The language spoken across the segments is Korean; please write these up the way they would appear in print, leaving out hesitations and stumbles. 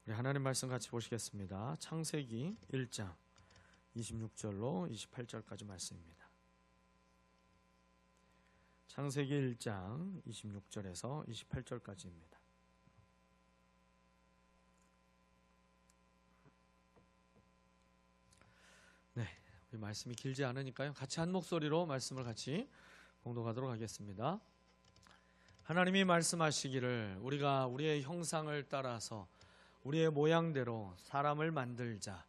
우리 하나님 말씀 같이 보시겠습니다. 창세기 1장 26절로 28절까지 말씀입니다. 창세기 1장 26절에서 28절까지입니다. 네, 우리 말씀이 길지 않으니까요. 같이 한 목소리로 말씀을 같이 봉독하도록 하겠습니다. 하나님이 말씀하시기를 우리가 우리의 형상을 따라서 우리의 모양대로 사람을 만들자.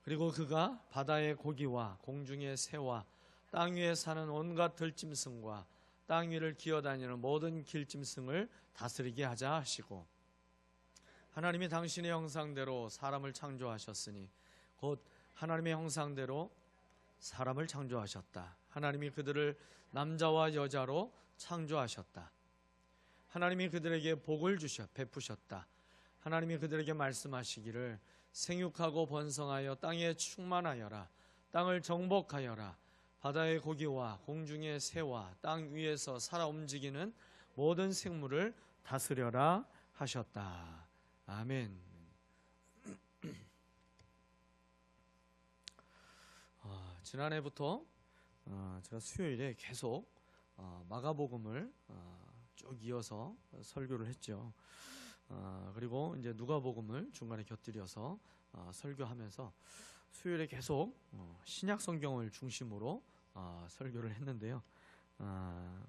그리고 그가 바다의 고기와 공중의 새와 땅 위에 사는 온갖 들짐승과 땅 위를 기어다니는 모든 길짐승을 다스리게 하자 하시고, 하나님이 당신의 형상대로 사람을 창조하셨으니 곧 하나님의 형상대로 사람을 창조하셨다. 하나님이 그들을 남자와 여자로 창조하셨다. 하나님이 그들에게 복을 베푸셨다. 하나님이 그들에게 말씀하시기를 생육하고 번성하여 땅에 충만하여라. 땅을 정복하여라. 바다의 고기와 공중의 새와 땅 위에서 살아 움직이는 모든 생물을 다스려라 하셨다. 아멘. 지난해부터 제가 수요일에 계속 마가복음을 쭉 이어서 설교를 했죠. 그리고 이제 누가복음을 중간에 곁들여서 설교하면서 수요일에 계속 신약 성경을 중심으로 설교를 했는데요.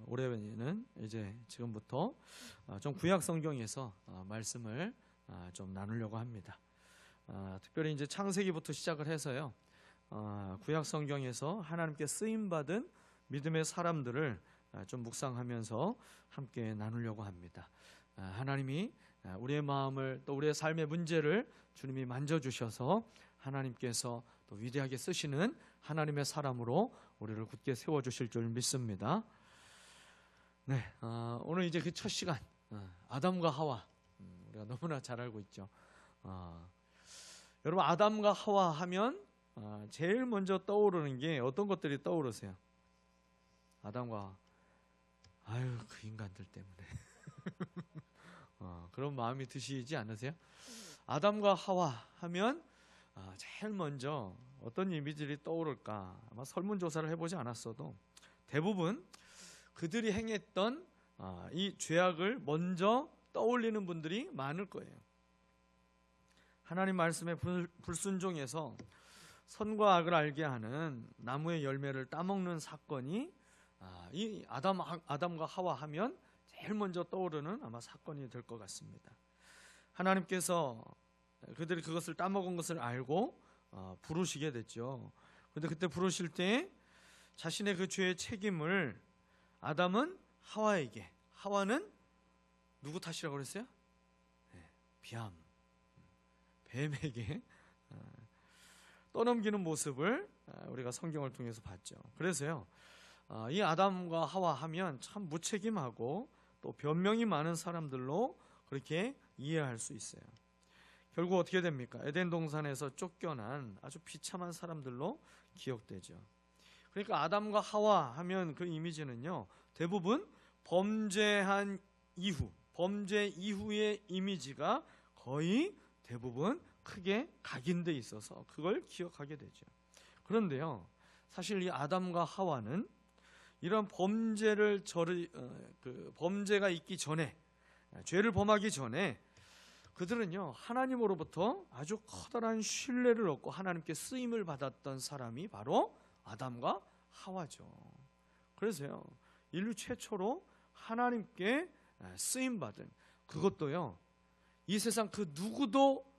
올해는 이제 지금부터 좀 구약 성경에서 말씀을 좀 나누려고 합니다. 특별히 이제 창세기부터 시작을 해서요. 구약 성경에서 하나님께 쓰임 받은 믿음의 사람들을 좀 묵상하면서 함께 나누려고 합니다. 하나님이 우리의 마음을 또 우리의 삶의 문제를 주님이 만져주셔서 하나님께서 또 위대하게 쓰시는 하나님의 사람으로 우리를 굳게 세워주실 줄 믿습니다. 네, 오늘 이제 그 첫 시간 아담과 하와, 우리가 너무나 잘 알고 있죠. 여러분, 아담과 하와 하면 제일 먼저 떠오르는 게 어떤 것들이 떠오르세요? 아담과 아유 그 인간들 때문에 그런 마음이 드시지 않으세요? 아담과 하와 하면 제일 먼저 어떤 이미지들이 떠오를까? 아마 설문조사를 해보지 않았어도 대부분 그들이 행했던 이 죄악을 먼저 떠올리는 분들이 많을 거예요. 하나님 말씀에 불순종해서 선과 악을 알게 하는 나무의 열매를 따먹는 사건이 이 아담과 하와 하면 제일 먼저 떠오르는 아마 사건이 될 것 같습니다. 하나님께서 그들이 그것을 따먹은 것을 알고 부르시게 됐죠. 그런데 그때 부르실 때 자신의 그 죄의 책임을 아담은 하와에게, 하와는 누구 탓이라고 그랬어요? 뱀, 뱀에게 떠넘기는 모습을 우리가 성경을 통해서 봤죠. 그래서요, 이 아담과 하와 하면 참 무책임하고 또 변명이 많은 사람들로 그렇게 이해할 수 있어요. 결국 어떻게 됩니까? 에덴 동산에서 쫓겨난 아주 비참한 사람들로 기억되죠. 그러니까 아담과 하와 하면 그 이미지는요, 대부분 범죄한 이후, 범죄 이후의 이미지가 거의 대부분 크게 각인돼 있어서 그걸 기억하게 되죠. 그런데요, 사실 이 아담과 하와는 이런 범죄가 있기 전에, 죄를 범하기 전에 그들은요, 하나님으로부터 아주 커다란 신뢰를 얻고 하나님께 쓰임을 받았던 사람이 바로 아담과 하와죠. 그래서요, 인류 최초로 하나님께 쓰임 받은, 그것도요, 이 세상 그 누구도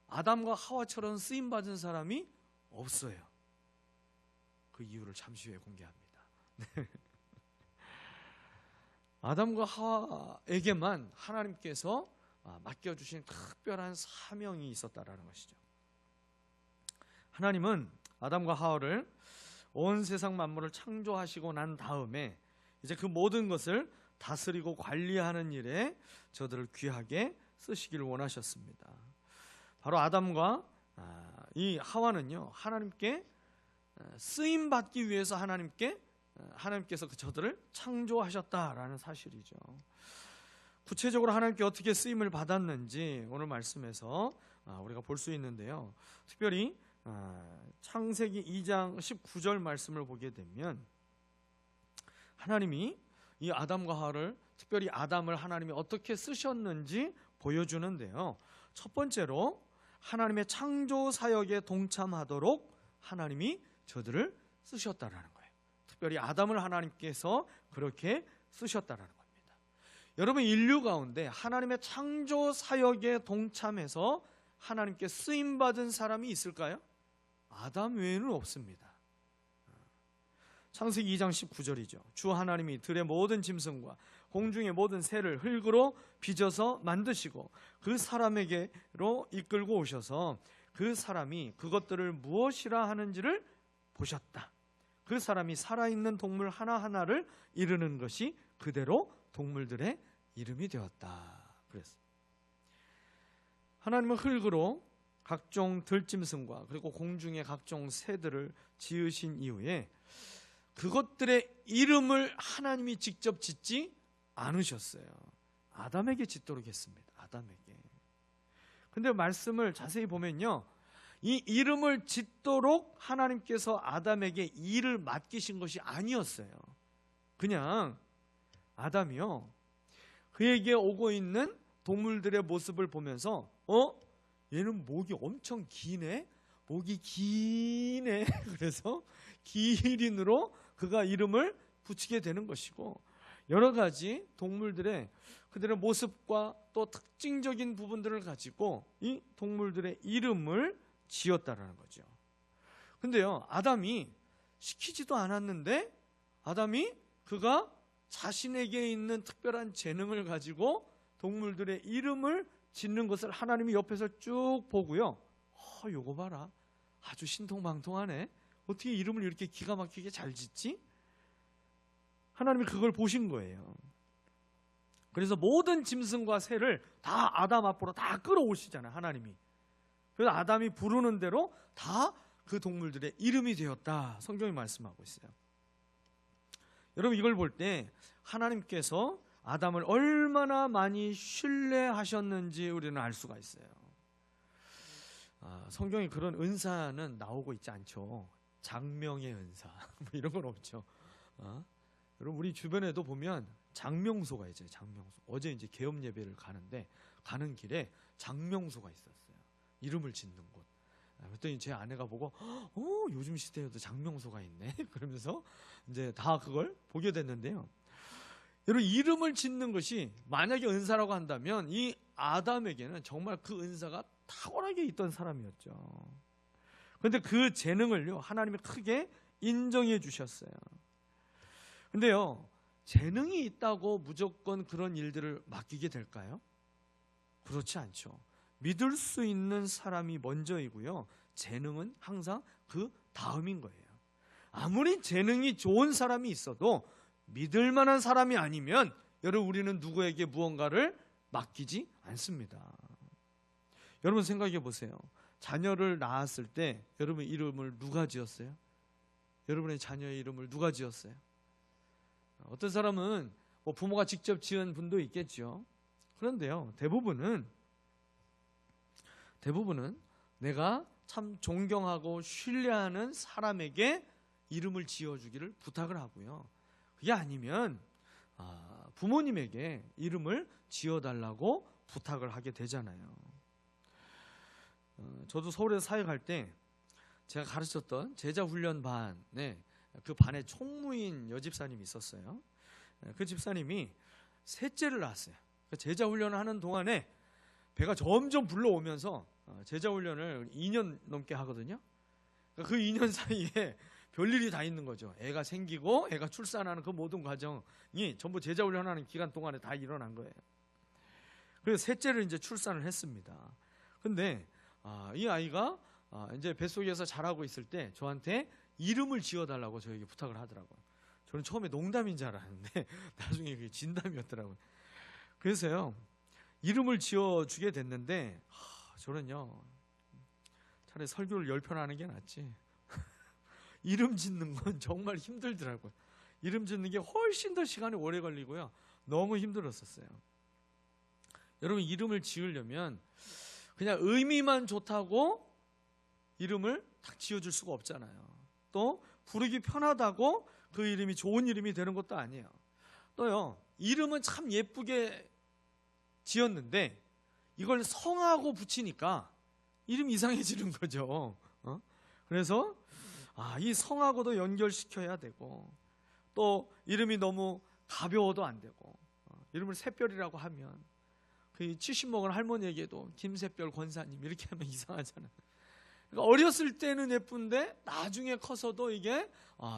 아담과 하와처럼 쓰임 받은 사람이 없어요. 그 이유를 잠시 후에 공개합니다. 아담과 하와에게만 하나님께서 맡겨주신 특별한 사명이 있었다라는 것이죠. 하나님은 아담과 하와를 온 세상 만물을 창조하시고 난 다음에 이제 그 모든 것을 다스리고 관리하는 일에 저들을 귀하게 쓰시기를 원하셨습니다. 바로 아담과 이 하와는요, 하나님께 쓰임 받기 위해서 하나님께서 저들을 창조하셨다라는 사실이죠. 구체적으로 하나님께 어떻게 쓰임을 받았는지 오늘 말씀에서 우리가 볼 수 있는데요. 특별히 창세기 2장 19절 말씀을 보게 되면 하나님이 이 아담과 하와를, 특별히 아담을 하나님이 어떻게 쓰셨는지 보여주는데요. 첫 번째로 하나님의 창조 사역에 동참하도록 하나님이 저들을 쓰셨다라는 거예요. 특별히 아담을 하나님께서 그렇게 쓰셨다라는 겁니다. 여러분, 인류 가운데 하나님의 창조 사역에 동참해서 하나님께 쓰임받은 사람이 있을까요? 아담 외에는 없습니다. 창세기 2장 19절이죠. 주 하나님이 들의 모든 짐승과 공중의 모든 새를 흙으로 빚어서 만드시고 그 사람에게로 이끌고 오셔서 그 사람이 그것들을 무엇이라 하는지를 보셨다. 그 사람이 살아있는 동물 하나하나를 이르는 것이 그대로 동물들의 이름이 되었다. 그랬어요. 하나님은 흙으로 각종 들짐승과 그리고 공중의 각종 새들을 지으신 이후에 그것들의 이름을 하나님이 직접 짓지 않으셨어요. 아담에게 짓도록 했습니다. 아담에게. 근데 말씀을 자세히 보면요, 이 이름을 짓도록 하나님께서 아담에게 일을 맡기신 것이 아니었어요. 그냥 아담이요, 그에게 오고 있는 동물들의 모습을 보면서 얘는 목이 엄청 기네, 목이 기네. 그래서 기린으로 그가 이름을 붙이게 되는 것이고, 여러 가지 동물들의 그들의 모습과 또 특징적인 부분들을 가지고 이 동물들의 이름을 지었다라는 거죠. 근데요, 아담이 시키지도 않았는데 아담이 그가 자신에게 있는 특별한 재능을 가지고 동물들의 이름을 짓는 것을 하나님이 옆에서 쭉 보고요, 요거 봐라, 아주 신통방통하네, 어떻게 이름을 이렇게 기가 막히게 잘 짓지? 하나님이 그걸 보신 거예요. 그래서 모든 짐승과 새를 다 아담 앞으로 다 끌어오시잖아요, 하나님이. 그래서 아담이 부르는 대로 다 그 동물들의 이름이 되었다, 성경이 말씀하고 있어요. 여러분, 이걸 볼 때 하나님께서 아담을 얼마나 많이 신뢰하셨는지 우리는 알 수가 있어요. 성경에 그런 은사는 나오고 있지 않죠. 장명의 은사 뭐 이런 건 없죠. 여러분, 우리 주변에도 보면 장명소가 있어요. 장명소. 어제 이제 계엄 예배를 가는데 가는 길에 장명소가 있었어요. 이름을 짓는 곳. 그랬더니 제 아내가 보고 요즘 시대에도 장명소가 있네 그러면서 이제 다 그걸 보게 됐는데요. 여러분, 이름을 짓는 것이 만약에 은사라고 한다면 이 아담에게는 정말 그 은사가 탁월하게 있던 사람이었죠. 그런데 그 재능을요, 하나님이 크게 인정해 주셨어요. 근데요, 재능이 있다고 무조건 그런 일들을 맡기게 될까요? 그렇지 않죠. 믿을 수 있는 사람이 먼저이고요, 재능은 항상 그 다음인 거예요. 아무리 재능이 좋은 사람이 있어도 믿을 만한 사람이 아니면 여러분, 우리는 누구에게 무언가를 맡기지 않습니다. 여러분, 생각해 보세요. 자녀를 낳았을 때 여러분 이름을 누가 지었어요? 여러분의 자녀의 이름을 누가 지었어요? 어떤 사람은 부모가 직접 지은 분도 있겠죠. 그런데요, 대부분은 내가 참 존경하고 신뢰하는 사람에게 이름을 지어주기를 부탁을 하고요, 그게 아니면 부모님에게 이름을 지어달라고 부탁을 하게 되잖아요. 저도 서울에서 사역할 때 제가 가르쳤던 제자훈련반에 그 반에 총무인 여집사님이 있었어요. 그 집사님이 셋째를 낳았어요. 제자훈련을 하는 동안에 배가 점점 불러오면서 제자훈련을 2년 넘게 하거든요. 그 2년 사이에 별일이 다 있는 거죠. 애가 생기고 애가 출산하는 그 모든 과정이 전부 제자훈련하는 기간 동안에 다 일어난 거예요. 그래서 셋째를 이제 출산을 했습니다. 근데 이 아이가 이제 뱃속에서 자라고 있을 때 저한테 이름을 지어달라고 저에게 부탁을 하더라고요. 저는 처음에 농담인 줄 알았는데 나중에 그게 진담이었더라고요. 그래서요, 이름을 지어주게 됐는데 저는요, 차라리 설교를 10편 하는 게 낫지. 이름 짓는 건 정말 힘들더라고요. 이름 짓는 게 훨씬 더 시간이 오래 걸리고요, 너무 힘들었었어요. 여러분 이름을 지으려면 그냥 의미만 좋다고 이름을 딱 지어줄 수가 없잖아요. 또 부르기 편하다고 그 이름이 좋은 이름이 되는 것도 아니에요. 또요, 이름은 참 예쁘게 지었는데 이걸 성하고 붙이니까 이름 이상해지는 거죠. 그래서 이 성하고도 연결시켜야 되고, 또 이름이 너무 가벼워도 안 되고, 이름을 새별이라고 하면 그 70먹은 할머니에게도 김새별 권사님 이렇게 하면 이상하잖아요. 그러니까 어렸을 때는 예쁜데 나중에 커서도 이게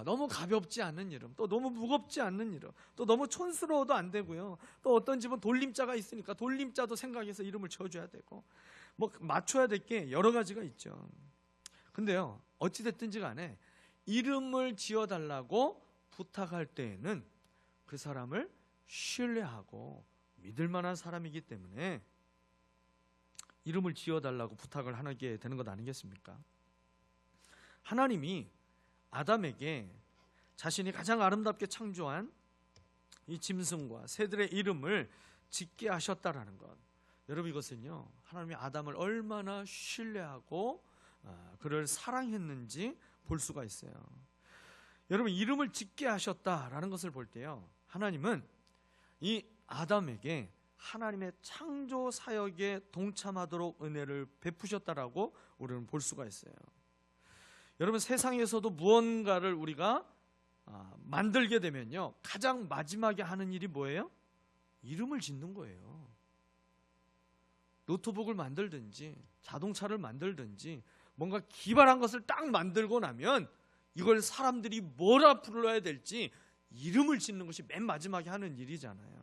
너무 가볍지 않은 이름, 또 너무 무겁지 않는 이름, 또 너무 촌스러워도 안 되고요. 또 어떤 집은 돌림자가 있으니까 돌림자도 생각해서 이름을 지어줘야 되고, 뭐 맞춰야 될 게 여러 가지가 있죠. 근데요, 어찌됐든지 간에 이름을 지어달라고 부탁할 때에는 그 사람을 신뢰하고 믿을 만한 사람이기 때문에 이름을 지어달라고 부탁을 하게 되는 것 아니겠습니까? 하나님이 아담에게 자신이 가장 아름답게 창조한 이 짐승과 새들의 이름을 짓게 하셨다라는 것, 여러분 이것은요, 하나님이 아담을 얼마나 신뢰하고 그를 사랑했는지 볼 수가 있어요. 여러분 이름을 짓게 하셨다라는 것을 볼 때요, 하나님은 이 아담에게 하나님의 창조 사역에 동참하도록 은혜를 베푸셨다라고 우리는 볼 수가 있어요. 여러분 세상에서도 무언가를 우리가 만들게 되면요, 가장 마지막에 하는 일이 뭐예요? 이름을 짓는 거예요. 노트북을 만들든지 자동차를 만들든지 뭔가 기발한 것을 딱 만들고 나면 이걸 사람들이 뭐라 불러야 될지 이름을 짓는 것이 맨 마지막에 하는 일이잖아요.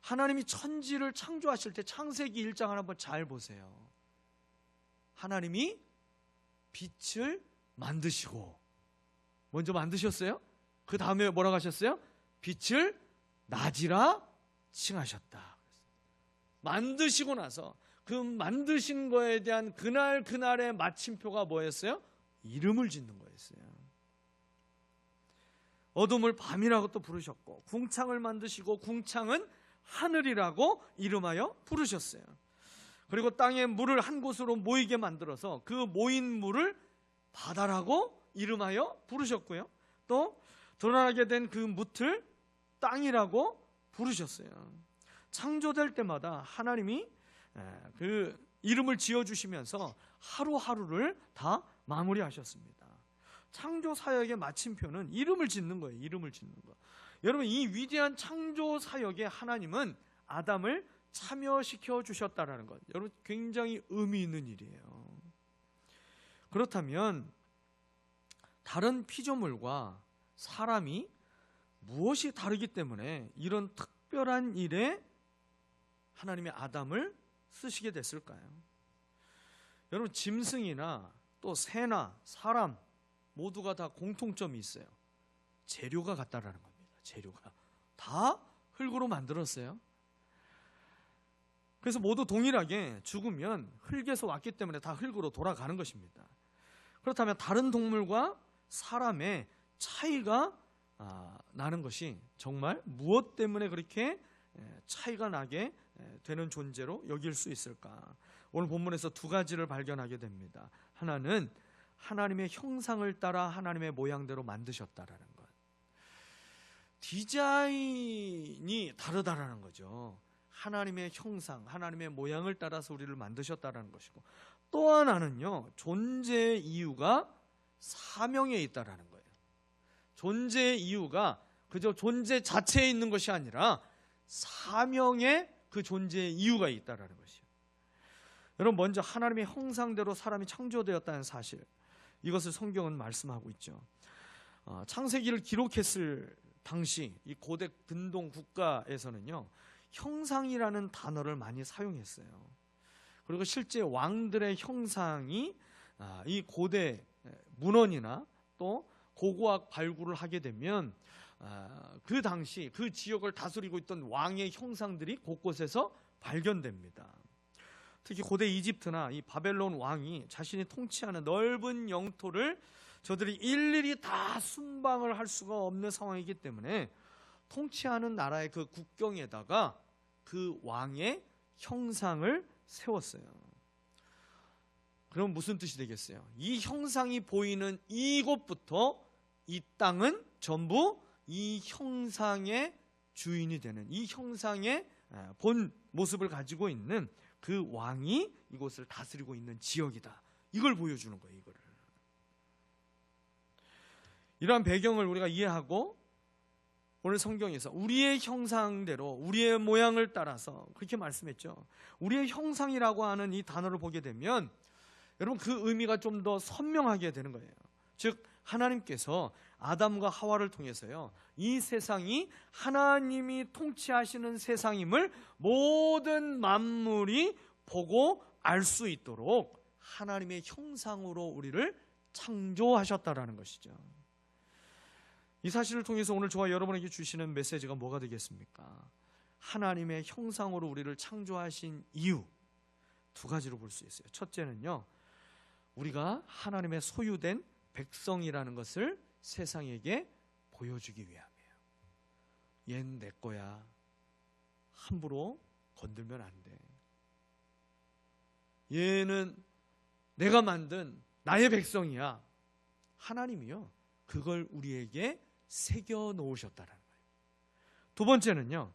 하나님이 천지를 창조하실 때 창세기 1장을 한번 잘 보세요. 하나님이 빛을 만드시고 먼저 만드셨어요. 그 다음에 뭐라고 하셨어요? 빛을 낮이라 칭하셨다. 만드시고 나서 그 만드신 거에 대한 그날의 마침표가 뭐였어요? 이름을 짓는 거였어요. 어둠을 밤이라고 또 부르셨고, 궁창을 만드시고 궁창은 하늘이라고 이름하여 부르셨어요. 그리고 땅에 물을 한 곳으로 모이게 만들어서 그 모인 물을 바다라고 이름하여 부르셨고요. 또 드러나게 된 그 뭇을 땅이라고 부르셨어요. 창조될 때마다 하나님이 그 이름을 지어주시면서 하루하루를 다 마무리하셨습니다. 창조 사역의 마침표는 이름을 짓는 거예요. 이름을 짓는 거. 여러분 이 위대한 창조 사역에 하나님은 아담을 참여시켜 주셨다라는 것, 여러분 굉장히 의미 있는 일이에요. 그렇다면 다른 피조물과 사람이 무엇이 다르기 때문에 이런 특별한 일에 하나님의 아담을 쓰시게 됐을까요? 여러분 짐승이나 또 새나 사람 모두가 다 공통점이 있어요. 재료가 같다라는 겁니다. 재료가 다 흙으로 만들었어요. 그래서 모두 동일하게 죽으면 흙에서 왔기 때문에 다 흙으로 돌아가는 것입니다. 그렇다면 다른 동물과 사람의 차이가 나는 것이 정말 무엇 때문에 그렇게 차이가 나게 되는 존재로 여길 수 있을까? 오늘 본문에서 두 가지를 발견하게 됩니다. 하나는 하나님의 형상을 따라 하나님의 모양대로 만드셨다라는 것. 디자인이 다르다라는 거죠. 하나님의 형상, 하나님의 모양을 따라서 우리를 만드셨다라는 것이고, 또 하나는요, 존재의 이유가 사명에 있다라는 거예요. 존재의 이유가 그저 존재 자체에 있는 것이 아니라 사명에 그 존재의 이유가 있다라는 것이에요. 여러분 먼저 하나님의 형상대로 사람이 창조되었다는 사실, 이것을 성경은 말씀하고 있죠. 창세기를 기록했을 당시 이 고대 근동 국가에서는요, 형상이라는 단어를 많이 사용했어요. 그리고 실제 왕들의 형상이 이 고대 문헌이나 또 고고학 발굴을 하게 되면 그 당시 그 지역을 다스리고 있던 왕의 형상들이 곳곳에서 발견됩니다. 특히 고대 이집트나 이 바벨론 왕이 자신이 통치하는 넓은 영토를 저들이 일일이 다 순방을 할 수가 없는 상황이기 때문에 통치하는 나라의 그 국경에다가 그 왕의 형상을 세웠어요. 그럼 무슨 뜻이 되겠어요? 이 형상이 보이는 이곳부터 이 땅은 전부 이 형상의 주인이 되는, 이 형상의 본 모습을 가지고 있는 그 왕이 이곳을 다스리고 있는 지역이다. 이걸 보여주는 거예요. 이거를. 이러한 배경을 우리가 이해하고 오늘 성경에서 우리의 형상대로 우리의 모양을 따라서 그렇게 말씀했죠. 우리의 형상이라고 하는 이 단어를 보게 되면 여러분 그 의미가 좀 더 선명하게 되는 거예요. 즉 하나님께서 아담과 하와를 통해서요, 이 세상이 하나님이 통치하시는 세상임을 모든 만물이 보고 알 수 있도록 하나님의 형상으로 우리를 창조하셨다라는 것이죠. 이 사실을 통해서 오늘 저와 여러분에게 주시는 메시지가 뭐가 되겠습니까? 하나님의 형상으로 우리를 창조하신 이유 두 가지로 볼 수 있어요. 첫째는요, 우리가 하나님의 소유된 백성이라는 것을 세상에게 보여주기 위함이에요. 얘는 내 거야. 함부로 건들면 안 돼. 얘는 내가 만든 나의 백성이야. 하나님이요, 그걸 우리에게 새겨 놓으셨다는 거예요. 두 번째는요,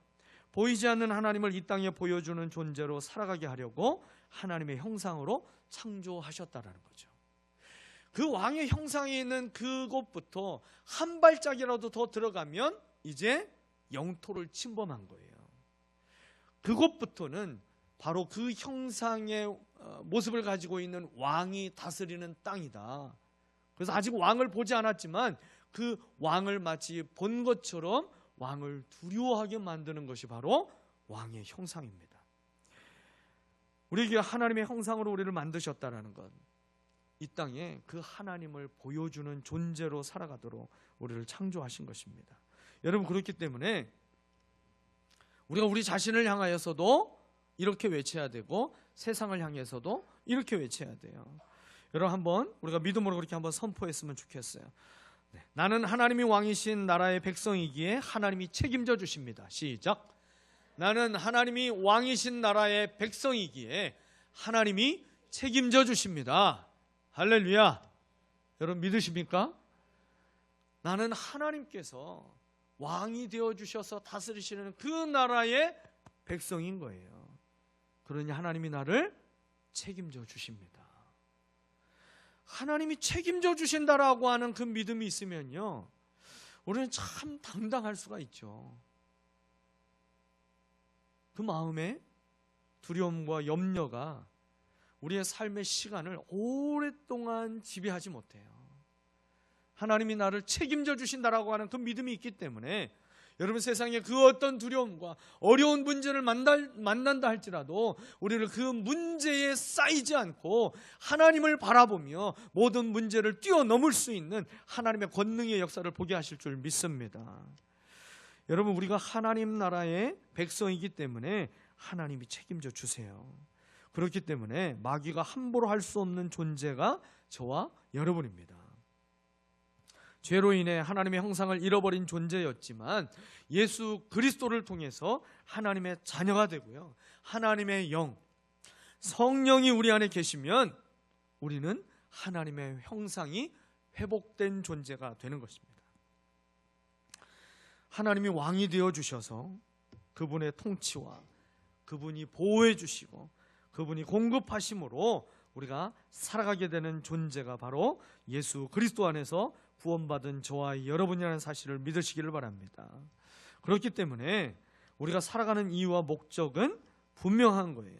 보이지 않는 하나님을 이 땅에 보여주는 존재로 살아가게 하려고 하나님의 형상으로 창조하셨다라는 거죠. 그 왕의 형상이 있는 그곳부터 한 발짝이라도 더 들어가면 이제 영토를 침범한 거예요. 그곳부터는 바로 그 형상의 모습을 가지고 있는 왕이 다스리는 땅이다. 그래서 아직 왕을 보지 않았지만 그 왕을 마치 본 것처럼 왕을 두려워하게 만드는 것이 바로 왕의 형상입니다. 우리에게 하나님의 형상으로 우리를 만드셨다라는 것, 이 땅에 그 하나님을 보여주는 존재로 살아가도록 우리를 창조하신 것입니다. 여러분, 그렇기 때문에 우리가 우리 자신을 향하여서도 이렇게 외쳐야 되고 세상을 향해서도 이렇게 외쳐야 돼요. 여러분, 한번 우리가 믿음으로 그렇게 한번 선포했으면 좋겠어요. 네. 나는 하나님이 왕이신 나라의 백성이기에 하나님이 책임져 주십니다. 시작. 나는 하나님이 왕이신 나라의 백성이기에 하나님이 책임져 주십니다. 할렐루야. 여러분 믿으십니까? 나는 하나님께서 왕이 되어주셔서 다스리시는 그 나라의 백성인 거예요. 그러니 하나님이 나를 책임져 주십니다. 하나님이 책임져 주신다라고 하는 그 믿음이 있으면요, 우리는 참 당당할 수가 있죠. 그 마음에 두려움과 염려가 우리의 삶의 시간을 오랫동안 지배하지 못해요. 하나님이 나를 책임져 주신다라고 하는 그 믿음이 있기 때문에 여러분, 세상에 그 어떤 두려움과 어려운 문제를 만난다 할지라도 우리를 그 문제에 쌓이지 않고 하나님을 바라보며 모든 문제를 뛰어넘을 수 있는 하나님의 권능의 역사를 보게 하실 줄 믿습니다. 여러분, 우리가 하나님 나라의 백성이기 때문에 하나님이 책임져 주세요. 그렇기 때문에 마귀가 함부로 할 수 없는 존재가 저와 여러분입니다. 죄로 인해 하나님의 형상을 잃어버린 존재였지만 예수 그리스도를 통해서 하나님의 자녀가 되고요, 하나님의 영, 성령이 우리 안에 계시면 우리는 하나님의 형상이 회복된 존재가 되는 것입니다. 하나님이 왕이 되어 주셔서 그분의 통치와 그분이 보호해 주시고 그분이 공급하심으로 우리가 살아가게 되는 존재가 바로 예수 그리스도 안에서 구원받은 저와 여러분이라는 사실을 믿으시기를 바랍니다. 그렇기 때문에 우리가 살아가는 이유와 목적은 분명한 거예요.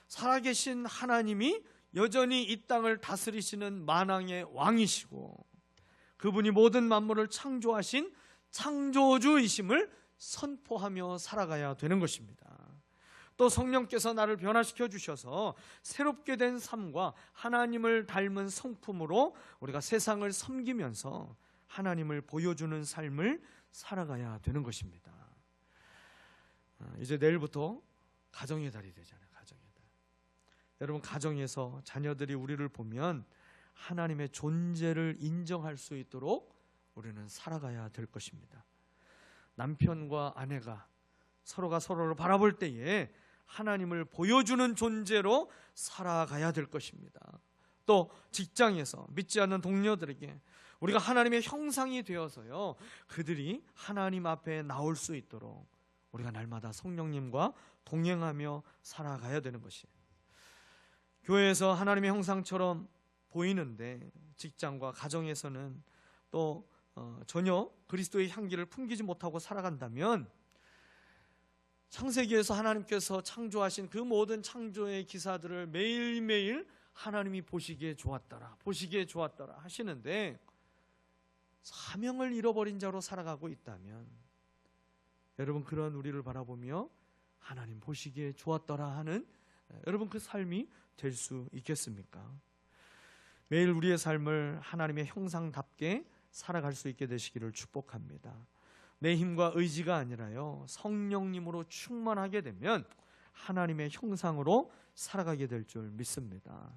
살아계신 하나님이 여전히 이 땅을 다스리시는 만왕의 왕이시고 그분이 모든 만물을 창조하신 창조주이심을 선포하며 살아가야 되는 것입니다. 또 성령께서 나를 변화시켜 주셔서 새롭게 된 삶과 하나님을 닮은 성품으로 우리가 세상을 섬기면서 하나님을 보여주는 삶을 살아가야 되는 것입니다. 이제 내일부터 가정의 달이 되잖아요. 가정의 달. 여러분, 가정에서 자녀들이 우리를 보면 하나님의 존재를 인정할 수 있도록 우리는 살아가야 될 것입니다. 남편과 아내가 서로가 서로를 바라볼 때에 하나님을 보여주는 존재로 살아가야 될 것입니다. 또 직장에서 믿지 않는 동료들에게 우리가 하나님의 형상이 되어서요, 그들이 하나님 앞에 나올 수 있도록 우리가 날마다 성령님과 동행하며 살아가야 되는 것이에요. 교회에서 하나님의 형상처럼 보이는데 직장과 가정에서는 또 전혀 그리스도의 향기를 풍기지 못하고 살아간다면 창세기에서 하나님께서 창조하신 그 모든 창조의 기사들을 매일매일 하나님이 보시기에 좋았더라, 보시기에 좋았더라 하시는데 사명을 잃어버린 자로 살아가고 있다면 여러분, 그런 우리를 바라보며 하나님 보시기에 좋았더라 하는 여러분 그 삶이 될 수 있겠습니까? 매일 우리의 삶을 하나님의 형상답게 살아갈 수 있게 되시기를 축복합니다. 내 힘과 의지가 아니라요, 성령님으로 충만하게 되면 하나님의 형상으로 살아가게 될 줄 믿습니다.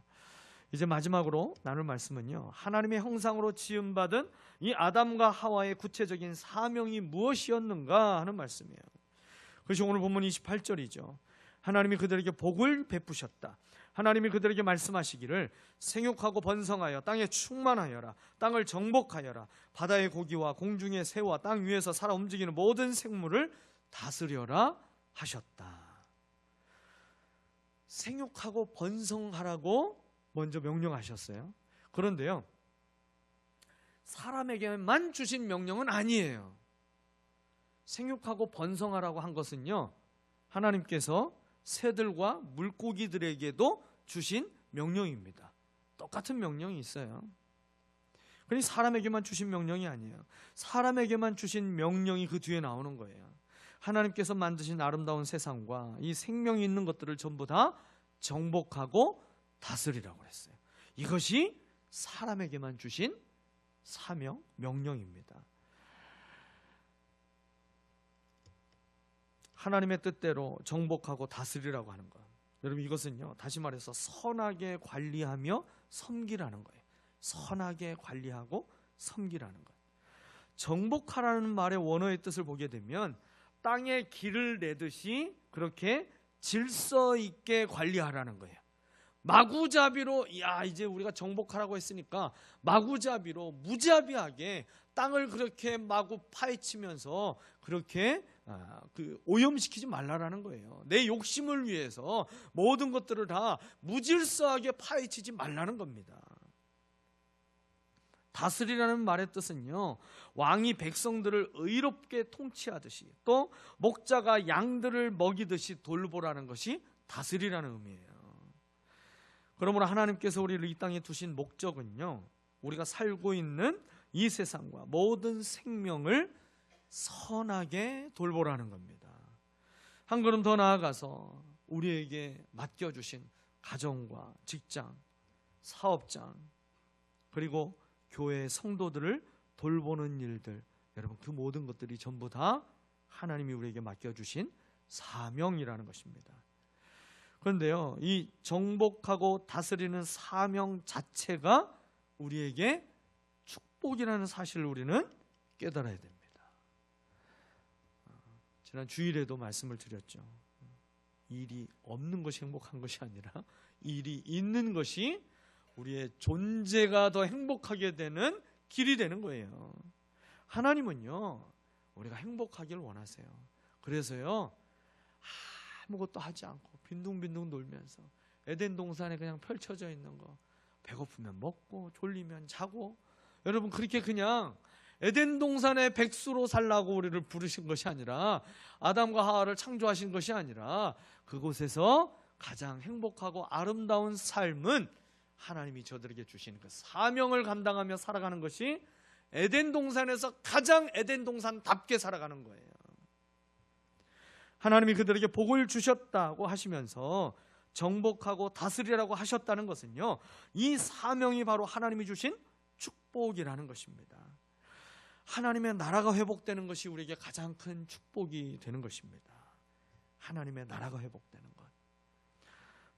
이제 마지막으로 나눌 말씀은요, 하나님의 형상으로 지음받은 이 아담과 하와의 구체적인 사명이 무엇이었는가 하는 말씀이에요. 그것이 오늘 본문 28절이죠. 하나님이 그들에게 복을 베푸셨다. 하나님이 그들에게 말씀하시기를 생육하고 번성하여 땅에 충만하여라. 땅을 정복하여라. 바다의 고기와 공중의 새와 땅 위에서 살아 움직이는 모든 생물을 다스려라 하셨다. 생육하고 번성하라고 먼저 명령하셨어요. 그런데요, 사람에게만 주신 명령은 아니에요. 생육하고 번성하라고 한 것은요, 하나님께서 새들과 물고기들에게도 주신 명령입니다. 똑같은 명령이 있어요. 그러니 사람에게만 주신 명령이 아니에요. 사람에게만 주신 명령이 그 뒤에 나오는 거예요. 하나님께서 만드신 아름다운 세상과 이 생명이 있는 것들을 전부 다 정복하고 다스리라고 했어요. 이것이 사람에게만 주신 사명, 명령입니다. 하나님의 뜻대로 정복하고 다스리라고 하는 것, 여러분 이것은요, 다시 말해서 선하게 관리하며 섬기라는 거예요. 선하게 관리하고 섬기라는 것. 정복하라는 말의 원어의 뜻을 보게 되면 땅에 길을 내듯이 그렇게 질서 있게 관리하라는 거예요. 마구잡이로, 이제 우리가 정복하라고 했으니까 마구잡이로 무자비하게 땅을 그렇게 마구 파헤치면서 그렇게 오염시키지 말라라는 거예요. 내 욕심을 위해서 모든 것들을 다 무질서하게 파헤치지 말라는 겁니다. 다스리라는 말의 뜻은요, 왕이 백성들을 의롭게 통치하듯이 또 목자가 양들을 먹이듯이 돌보라는 것이 다스리라는 의미예요. 그러므로 하나님께서 우리를 이 땅에 두신 목적은요, 우리가 살고 있는 이 세상과 모든 생명을 선하게 돌보라는 겁니다. 한 걸음 더 나아가서 우리에게 맡겨주신 가정과 직장, 사업장, 그리고 교회 성도들을 돌보는 일들, 여러분 그 모든 것들이 전부 다 하나님이 우리에게 맡겨주신 사명이라는 것입니다. 그런데요, 이 정복하고 다스리는 사명 자체가 우리에게 축복이라는 사실을 우리는 깨달아야 됩니다. 지난 주일에도 말씀을 드렸죠. 일이 없는 것이 행복한 것이 아니라 일이 있는 것이 우리의 존재가 더 행복하게 되는 길이 되는 거예요. 하나님은요, 우리가 행복하길 원하세요. 그래서요, 아무것도 하지 않고 빈둥빈둥 놀면서 에덴 동산에 그냥 펼쳐져 있는 거, 배고프면 먹고 졸리면 자고, 여러분 그렇게 그냥 에덴 동산의 백수로 살라고 우리를 부르신 것이 아니라, 아담과 하와를 창조하신 것이 아니라, 그곳에서 가장 행복하고 아름다운 삶은 하나님이 저들에게 주신 그 사명을 감당하며 살아가는 것이 에덴 동산에서 가장 에덴 동산답게 살아가는 거예요. 하나님이 그들에게 복을 주셨다고 하시면서 정복하고 다스리라고 하셨다는 것은요, 이 사명이 바로 하나님이 주신 축복이라는 것입니다. 하나님의 나라가 회복되는 것이 우리에게 가장 큰 축복이 되는 것입니다. 하나님의 나라가 회복되는 것.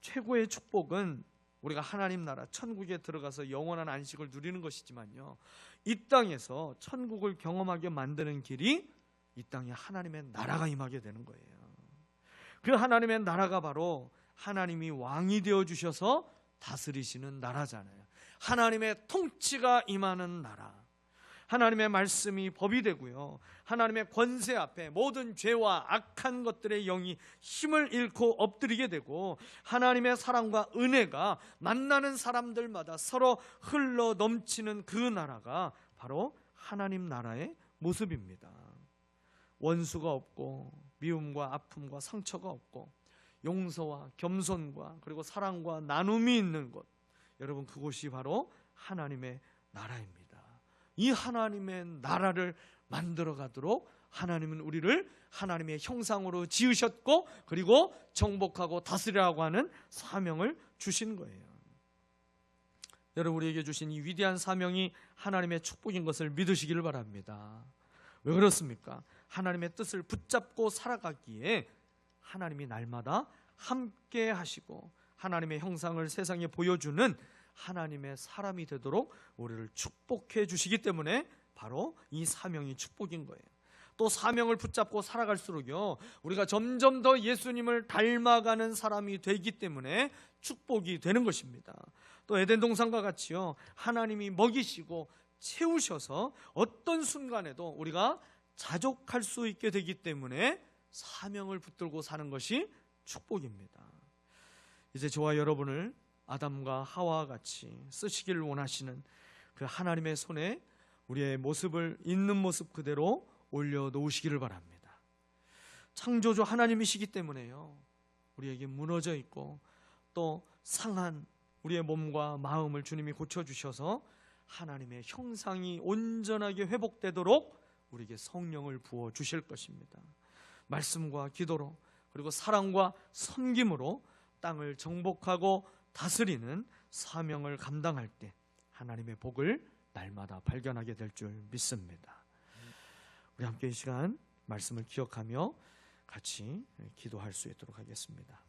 최고의 축복은 우리가 하나님 나라 천국에 들어가서 영원한 안식을 누리는 것이지만요, 이 땅에서 천국을 경험하게 만드는 길이 이 땅에 하나님의 나라가 임하게 되는 거예요. 그 하나님의 나라가 바로 하나님이 왕이 되어 주셔서 다스리시는 나라잖아요. 하나님의 통치가 임하는 나라. 하나님의 말씀이 법이 되고요, 하나님의 권세 앞에 모든 죄와 악한 것들의 영이 힘을 잃고 엎드리게 되고, 하나님의 사랑과 은혜가 만나는 사람들마다 서로 흘러 넘치는 그 나라가 바로 하나님 나라의 모습입니다. 원수가 없고 미움과 아픔과 상처가 없고 용서와 겸손과 그리고 사랑과 나눔이 있는 곳, 여러분 그곳이 바로 하나님의 나라입니다. 이 하나님의 나라를 만들어 가도록 하나님은 우리를 하나님의 형상으로 지으셨고, 그리고 정복하고 다스리라고 하는 사명을 주신 거예요. 여러분, 우리에게 주신 이 위대한 사명이 하나님의 축복인 것을 믿으시기를 바랍니다. 왜 그렇습니까? 하나님의 뜻을 붙잡고 살아가기에 하나님이 날마다 함께 하시고 하나님의 형상을 세상에 보여주는 하나님의 사람이 되도록 우리를 축복해 주시기 때문에 바로 이 사명이 축복인 거예요. 또 사명을 붙잡고 살아갈수록요, 우리가 점점 더 예수님을 닮아가는 사람이 되기 때문에 축복이 되는 것입니다. 또 에덴 동산과 같이요, 하나님이 먹이시고 채우셔서 어떤 순간에도 우리가 자족할 수 있게 되기 때문에 사명을 붙들고 사는 것이 축복입니다. 이제 저와 여러분을 아담과 하와와 같이 쓰시기를 원하시는 그 하나님의 손에 우리의 모습을 있는 모습 그대로 올려놓으시기를 바랍니다. 창조주 하나님이시기 때문에요, 우리에게 무너져 있고 또 상한 우리의 몸과 마음을 주님이 고쳐주셔서 하나님의 형상이 온전하게 회복되도록 우리에게 성령을 부어주실 것입니다. 말씀과 기도로 그리고 사랑과 섬김으로 땅을 정복하고 다스리는 사명을 감당할 때 하나님의 복을 날마다 발견하게 될 줄 믿습니다. 우리 함께 이 시간 말씀을 기억하며 같이 기도할 수 있도록 하겠습니다.